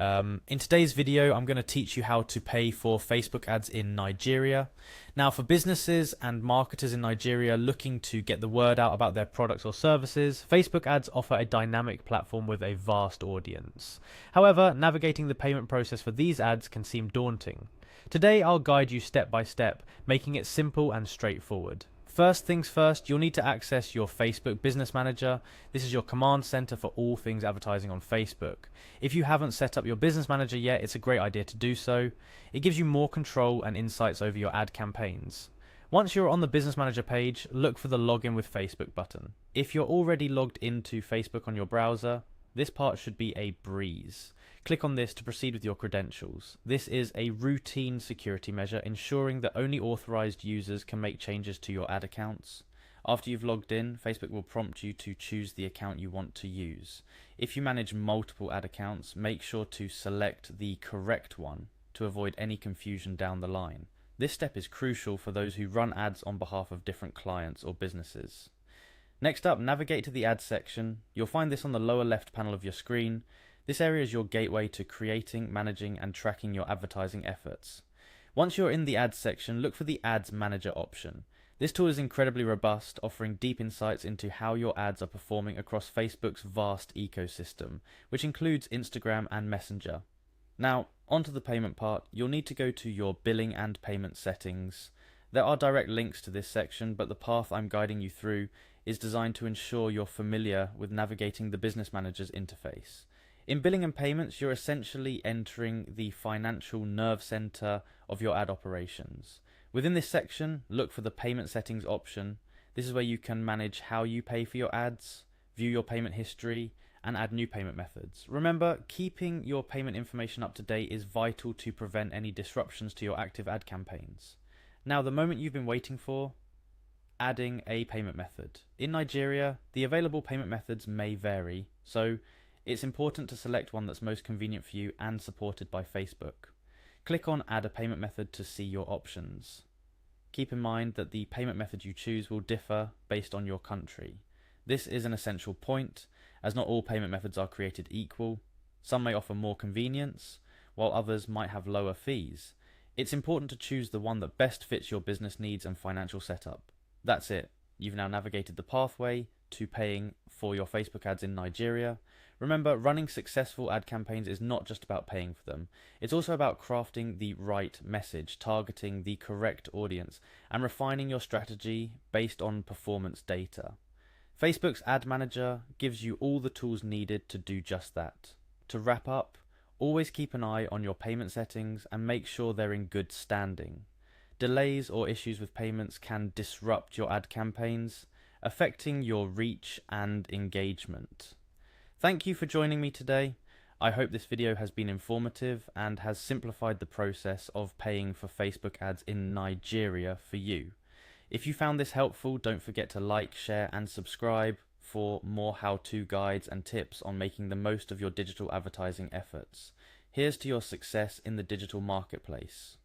In today's video, I'm going to teach you how to pay for Facebook ads in Nigeria. Now, for businesses and marketers in Nigeria looking to get the word out about their products or services, Facebook ads offer a dynamic platform with a vast audience. However, navigating the payment process for these ads can seem daunting. Today, I'll guide you step by step, making it simple and straightforward. First things first, you'll need to access your Facebook Business Manager. This is your command center for all things advertising on Facebook. If you haven't set up your Business Manager yet, it's a great idea to do so. It gives you more control and insights over your ad campaigns. Once you're on the Business Manager page, look for the Login with Facebook button. If you're already logged into Facebook on your browser, this part should be a breeze. Click on this to proceed with your credentials. This is a routine security measure ensuring that only authorized users can make changes to your ad accounts. After you've logged in, Facebook will prompt you to choose the account you want to use. If you manage multiple ad accounts, make sure to select the correct one to avoid any confusion down the line. This step is crucial for those who run ads on behalf of different clients or businesses. Next up, navigate to the ads section. You'll find this on the lower left panel of your screen. This area is your gateway to creating, managing, and tracking your advertising efforts. Once you're in the ads section, look for the Ads Manager option. This tool is incredibly robust, offering deep insights into how your ads are performing across Facebook's vast ecosystem, which includes Instagram and Messenger. Now, onto the payment part, you'll need to go to your billing and payment settings. There are direct links to this section, but the path I'm guiding you through is designed to ensure you're familiar with navigating the Business Manager's interface. In billing and payments, you're essentially entering the financial nerve center of your ad operations. Within this section, look for the payment settings option. This is where you can manage how you pay for your ads, view your payment history, and add new payment methods. Remember, keeping your payment information up to date is vital to prevent any disruptions to your active ad campaigns. Now, the moment you've been waiting for, adding a payment method. In Nigeria, the available payment methods may vary, so it's important to select one that's most convenient for you and supported by Facebook. Click on Add a Payment Method to see your options. Keep in mind that the payment method you choose will differ based on your country. This is an essential point, as not all payment methods are created equal. Some may offer more convenience, while others might have lower fees. It's important to choose the one that best fits your business needs and financial setup. That's it. You've now navigated the pathway to paying for your Facebook ads in Nigeria. Remember, running successful ad campaigns is not just about paying for them. It's also about crafting the right message, targeting the correct audience, and refining your strategy based on performance data. Facebook's Ad Manager gives you all the tools needed to do just that. To wrap up, always keep an eye on your payment settings and make sure they're in good standing. Delays or issues with payments can disrupt your ad campaigns, affecting your reach and engagement. Thank you for joining me today. I hope this video has been informative and has simplified the process of paying for Facebook ads in Nigeria for you. If you found this helpful, don't forget to like, share and subscribe for more how-to guides and tips on making the most of your digital advertising efforts. Here's to your success in the digital marketplace.